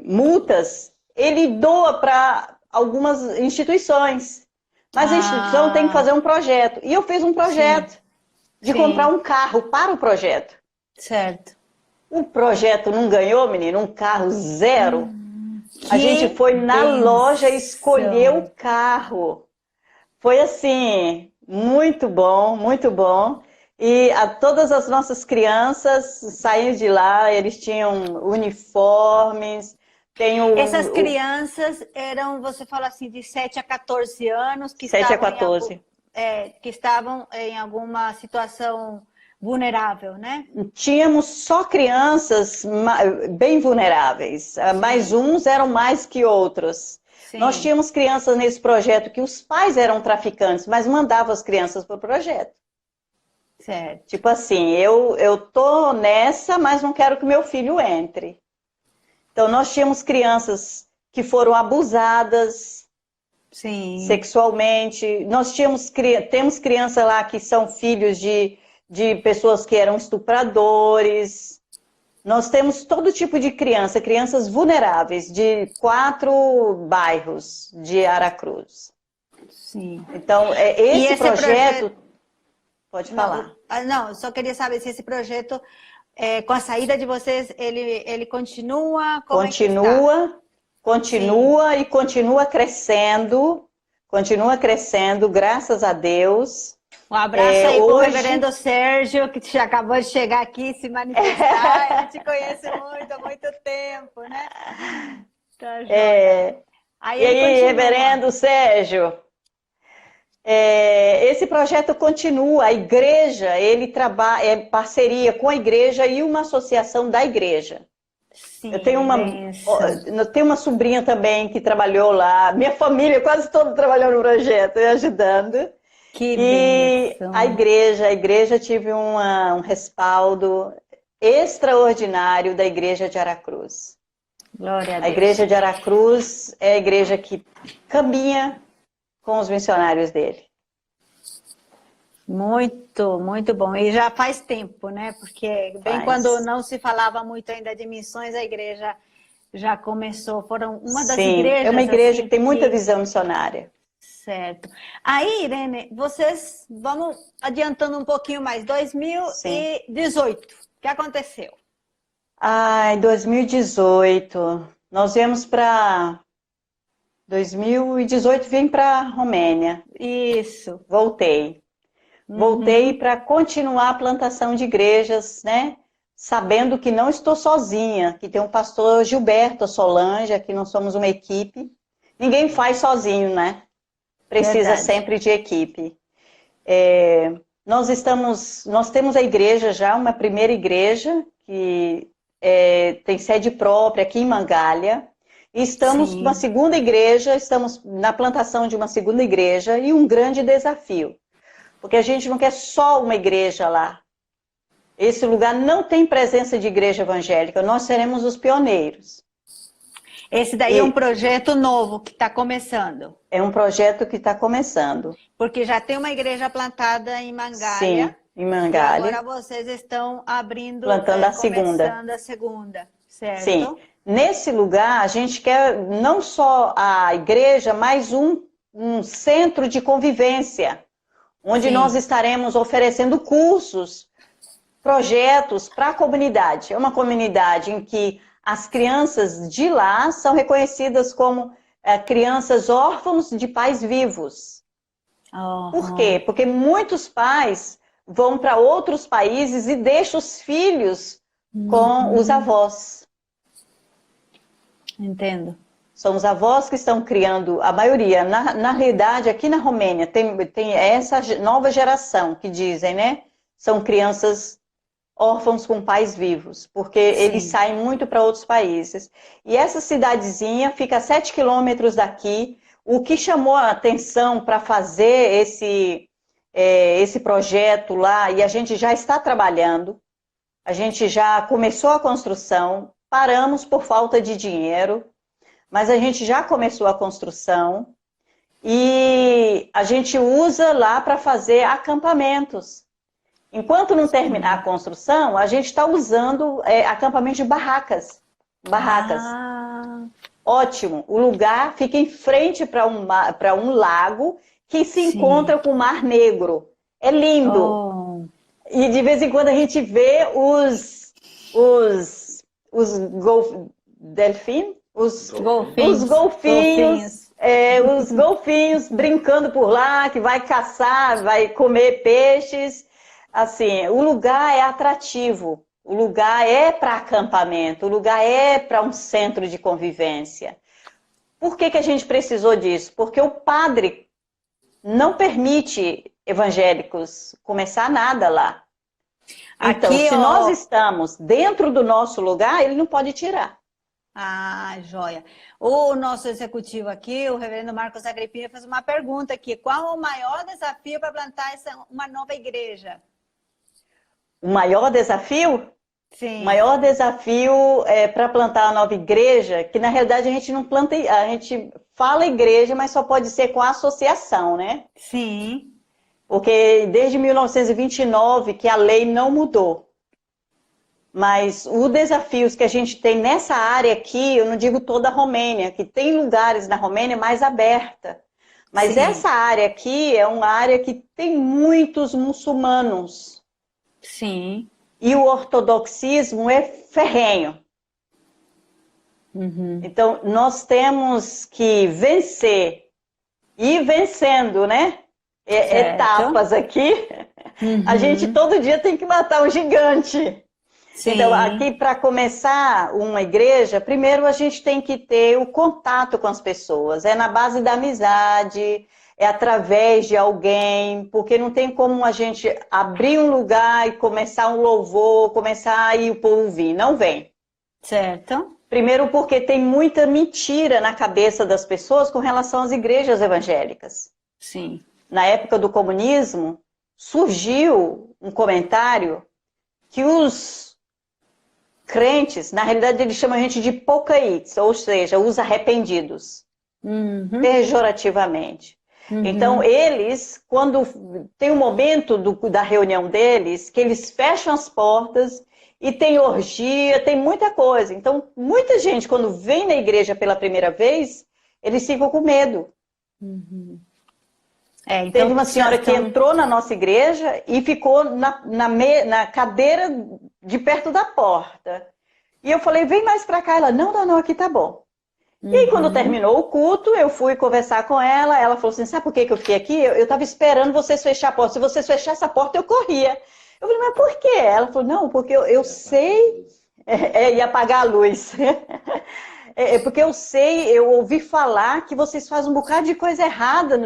multas, ele doa para algumas instituições. Mas a instituição tem que fazer um projeto. E eu fiz um projeto de comprar um carro para o projeto. Certo. O projeto não ganhou, menino, um carro zero. A gente foi na loja escolher o carro. Foi assim... Muito bom, muito bom. E todas as nossas crianças saíram de lá, eles tinham uniformes. Essas crianças eram, você fala assim, de 7 a 14 anos, que 7 a 14. Que estavam em alguma situação vulnerável, né? Tínhamos só crianças bem vulneráveis, mas uns eram mais que outros. Sim. Nós tínhamos crianças nesse projeto que os pais eram traficantes, mas mandavam as crianças para o projeto. Certo. Tipo assim, eu tô nessa, mas não quero que meu filho entre. Então, nós tínhamos crianças que foram abusadas sexualmente. Nós temos crianças lá que são filhos de pessoas que eram estupradores. Nós temos todo tipo de crianças vulneráveis, de 4 bairros de Aracruz. Sim. Então, esse projeto... Pode falar. Não, eu só queria saber se esse projeto, com a saída de vocês, ele continua? Continua e continua crescendo. Continua crescendo, graças a Deus. Um abraço aí pro reverendo Sérgio, que já acabou de chegar aqui se manifestar. Ele te conhece há muito tempo, né? Tá joia. E aí, reverendo Sérgio? Esse projeto continua. A igreja, ele trabalha parceria com a igreja e uma associação da igreja. Sim, eu tenho uma sobrinha também que trabalhou lá. Minha família quase toda trabalhou no projeto, eu ajudando. E a igreja tive um respaldo extraordinário da igreja de Aracruz. Glória a Deus. A igreja de Aracruz é a igreja que caminha com os missionários dele. Muito, muito bom. E já faz tempo, né? Porque bem Faz. quando não se falava muito ainda de missões, a igreja já começou. Foram uma das Sim, igrejas é uma igreja assim que tem muita visão missionária. certo. Aí, Irene, vocês vamos adiantando um pouquinho mais. Sim. 2018. O que aconteceu? Em 2018, nós viemos para 2018 vim para a Romênia. Isso. Voltei. Voltei para continuar a plantação de igrejas, né? Sabendo que não estou sozinha, que tem um pastor Gilberto Solange, aqui nós somos uma equipe. Ninguém faz sozinho, né? Precisa Verdade. sempre de equipe. Nós temos a igreja já, uma primeira igreja, que tem sede própria aqui em Mangalha. E estamos Sim. com uma segunda igreja, estamos na plantação de uma segunda igreja e um grande desafio. Porque a gente não quer só uma igreja lá. Esse lugar não tem presença de igreja evangélica, nós seremos os pioneiros. Esse daí é um projeto novo que está começando. É um projeto que está começando. Porque já tem uma igreja plantada em Sim, Mangalha. em E Mangalha. agora vocês estão abrindo, Plantando a segunda. começando a segunda, certo? Sim. Nesse lugar, a gente quer não só a igreja, mas um centro de convivência, onde Sim. nós estaremos oferecendo cursos, projetos para a comunidade. É uma comunidade em que as crianças de lá são reconhecidas como crianças órfãos de pais vivos. Por quê? Porque muitos pais vão para outros países e deixam os filhos com os avós. Entendo. São os avós que estão criando, a maioria. Na realidade, aqui na Romênia, tem essa nova geração que dizem, né? São crianças órfãos com pais vivos, porque eles saem muito para outros países. E essa cidadezinha fica a 7 quilômetros daqui. O que chamou a atenção para fazer esse projeto lá, e a gente já está trabalhando, a gente já começou a construção, paramos por falta de dinheiro, mas a gente já começou a construção e a gente usa lá para fazer acampamentos. Enquanto não terminar a construção, a gente está usando acampamento de barracas. Ótimo. O lugar fica em frente para um lago que se encontra com o Mar Negro. É lindo. E de vez em quando a gente vê os golfinhos brincando por lá, que vai caçar, vai comer peixes. Assim, o lugar é atrativo, o lugar é para acampamento, o lugar é para um centro de convivência. Por que a gente precisou disso? Porque o padre não permite evangélicos começar nada lá. Então, Aqui, se nós estamos dentro do nosso lugar, ele não pode tirar. Ah, joia. O nosso executivo aqui, o reverendo Marcos Agripina, fez uma pergunta aqui. Qual o maior desafio para plantar uma nova igreja? O maior desafio? Sim. O maior desafio para plantar uma nova igreja, que na realidade a gente não planta, a gente fala igreja, mas só pode ser com associação, né? Sim. Porque desde 1929 que a lei não mudou. Mas os desafios que a gente tem nessa área aqui, eu não digo toda a Romênia, que tem lugares na Romênia mais aberta. Mas essa área aqui é uma área que tem muitos muçulmanos. Sim. E o ortodoxismo é ferrenho. Então, nós temos que vencer. E vencendo, né? Etapas aqui. A gente todo dia tem que matar um gigante. Sim. Então, aqui para começar uma igreja, primeiro a gente tem que ter o contato com as pessoas. É na base da amizade, é através de alguém, porque não tem como a gente abrir um lugar e começar um louvor, começar a ir o povo vir. Não vem. Certo. Primeiro porque tem muita mentira na cabeça das pessoas com relação às igrejas evangélicas. Sim. Na época do comunismo, surgiu um comentário que os crentes, na realidade eles chamam a gente de pocaítes, ou seja, os arrependidos, pejorativamente. Então, eles, quando tem um momento da reunião deles, que eles fecham as portas e tem orgia, tem muita coisa. Então, muita gente, quando vem na igreja pela primeira vez, eles ficam com medo. Então, Teve uma senhora que entrou na nossa igreja e ficou na cadeira de perto da porta. E eu falei, vem mais pra cá. Ela, não, aqui tá bom. E aí, quando terminou o culto, eu fui conversar com ela. Ela falou assim, sabe por que eu fiquei aqui? Eu estava esperando vocês fechar a porta. Se vocês fechassem essa porta, eu corria. Eu falei, mas por quê? Ela falou, não, porque eu sei... ia apagar a luz. Porque eu ouvi falar que vocês fazem um bocado de coisa errada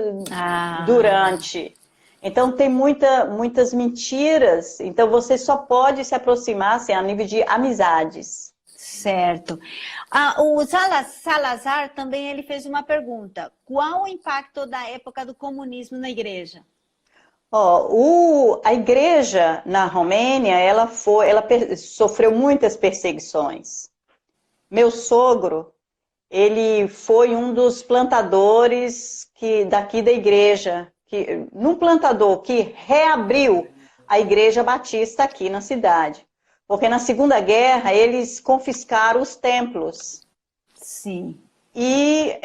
durante. Então, tem muitas mentiras. Então, você só pode se aproximar assim, a nível de amizades. Certo. O Salazar também ele fez uma pergunta. Qual o impacto da época do comunismo na igreja? A igreja na Romênia, ela sofreu muitas perseguições. Meu sogro, ele foi um dos plantadores daqui da igreja, num plantador que reabriu a igreja batista aqui na cidade. Porque na Segunda Guerra eles confiscaram os templos. Sim. E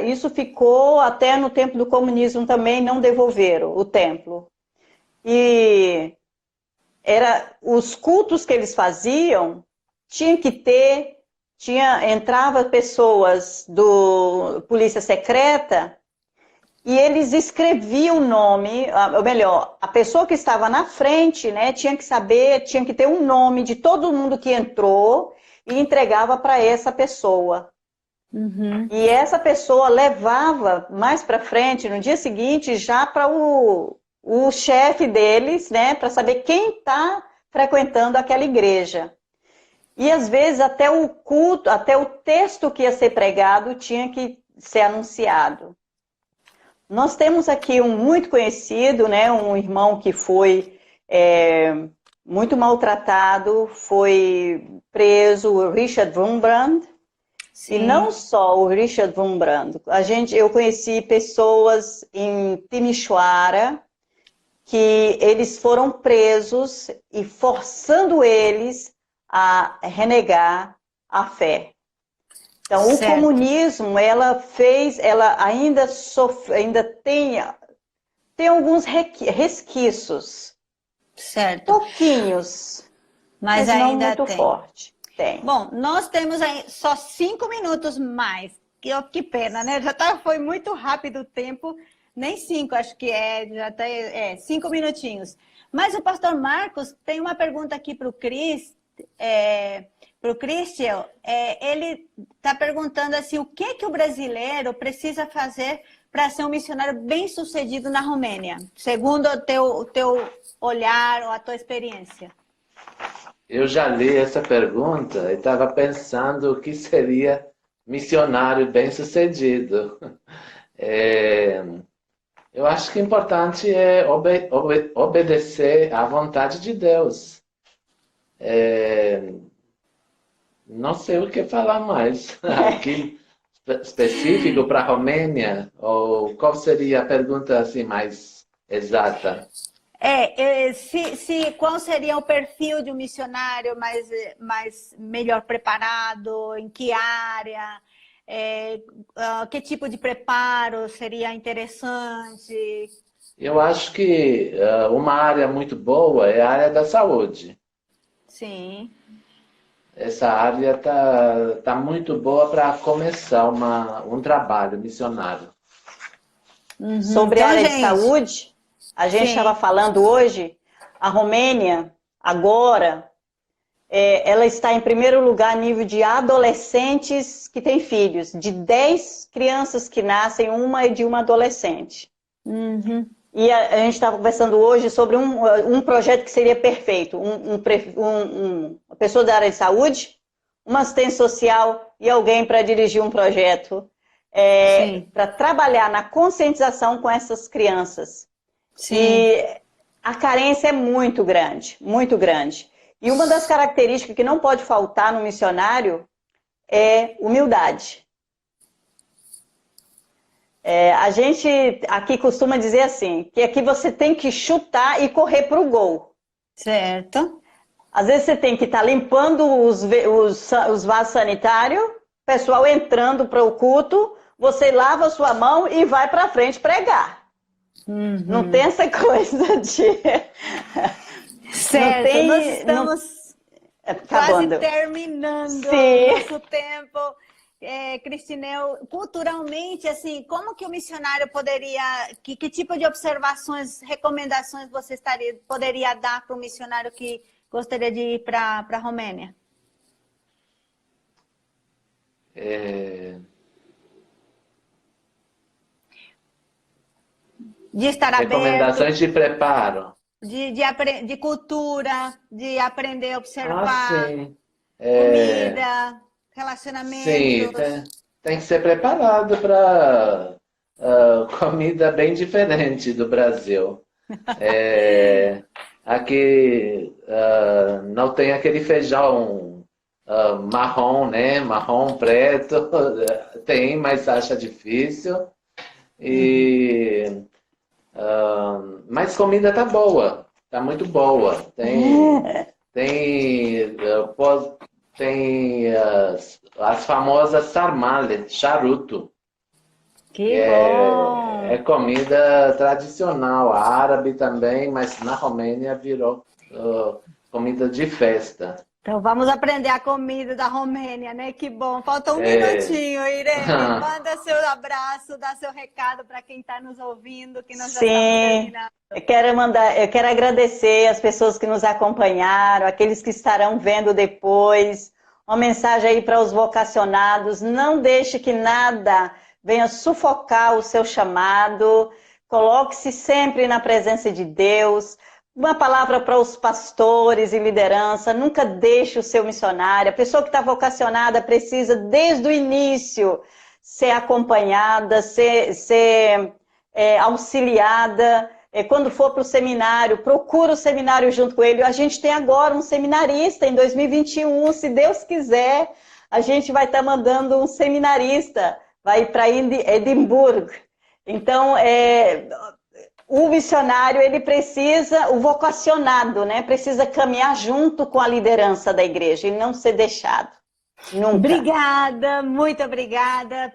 isso ficou até no tempo do comunismo também, não devolveram o templo. E os cultos que eles faziam, entrava pessoas do Polícia Secreta e eles escreviam o nome, ou melhor, a pessoa que estava na frente, né, tinha que ter um nome de todo mundo que entrou e entregava para essa pessoa. E essa pessoa levava mais para frente, no dia seguinte, já para o chefe deles, né, para saber quem está frequentando aquela igreja. E às vezes até o culto, até o texto que ia ser pregado tinha que ser anunciado. Nós temos aqui um muito conhecido, né, um irmão que foi muito maltratado, foi preso, o Richard Wurmbrand. Sim. E não só o Richard Wurmbrand. Eu conheci pessoas em Timișoara que eles foram presos e forçando eles a renegar a fé. Então, certo. O comunismo, ela ainda tem alguns resquícios. Certo. Pouquinhos, mas ainda não muito forte. Tem. Bom, nós temos aí só 5 minutos mais. Que pena, né? Foi muito rápido o tempo. Nem 5, acho que já tá 5 minutinhos. Mas o pastor Marcos tem uma pergunta aqui para o Christian. Ele está perguntando assim, o que o brasileiro precisa fazer para ser um missionário bem-sucedido na Romênia, segundo o teu olhar ou a tua experiência? Eu já li essa pergunta e estava pensando o que seria missionário bem-sucedido. Eu acho que o importante é obedecer à vontade de Deus. Não sei o que falar mais aqui específico para a Romênia, ou qual seria a pergunta assim mais exata? Qual seria o perfil de um missionário melhor preparado, em que área, que tipo de preparo seria interessante? Eu acho que uma área muito boa é a área da saúde. Sim. Essa área tá muito boa para começar um trabalho missionário. Sobre a área de saúde, a gente estava falando hoje, a Romênia, agora, ela está em primeiro lugar a nível de adolescentes que têm filhos. De 10 crianças que nascem, uma é de uma adolescente. E a gente estava conversando hoje sobre um projeto que seria perfeito. Uma pessoa da área de saúde, uma assistente social e alguém para dirigir um projeto para trabalhar na conscientização com essas crianças. Sim. E a carência é muito grande, muito grande. E uma das características que não pode faltar no missionário é humildade. A gente aqui costuma dizer assim, que aqui você tem que chutar e correr para o gol. Certo. Às vezes você tem que estar limpando os vasos sanitários, pessoal entrando para o culto, você lava a sua mão e vai para frente pregar. Não tem essa coisa de... Certo, nós estamos quase terminando o nosso tempo. Cristinel, culturalmente, assim, como que o missionário poderia, que tipo de observações, recomendações você poderia dar para o missionário que gostaria de ir para a Romênia? De estar aberto. Recomendações de preparo. De cultura, de aprender a observar. Sim. Comida, relacionamentos. Sim, tem que ser preparado para comida bem diferente do Brasil. Aqui não tem aquele feijão marrom, né? Marrom preto. Tem, mas acha difícil. Mas comida tá boa, tá muito boa. Tem as famosas sarmale, charuto. Que bom! É comida tradicional, árabe também, mas na Romênia virou comida de festa. Então vamos aprender a comida da Romênia, né? Que bom. Falta um minutinho, Irene. Manda seu abraço, dá seu recado para quem está nos ouvindo, que nós já estamos terminando. Eu quero agradecer as pessoas que nos acompanharam, aqueles que estarão vendo depois. Uma mensagem aí para os vocacionados: não deixe que nada venha sufocar o seu chamado. Coloque-se sempre na presença de Deus. Uma palavra para os pastores e liderança: nunca deixe o seu missionário. A pessoa que está vocacionada precisa, desde o início, ser acompanhada, ser auxiliada. Quando for para o seminário, procura o seminário junto com ele. A gente tem agora um seminarista em 2021, se Deus quiser, a gente vai estar mandando um seminarista, vai para Edimburgo. Então, o missionário, ele precisa, o vocacionado, né? Precisa caminhar junto com a liderança da igreja e não ser deixado. Nunca. Obrigada, muito obrigada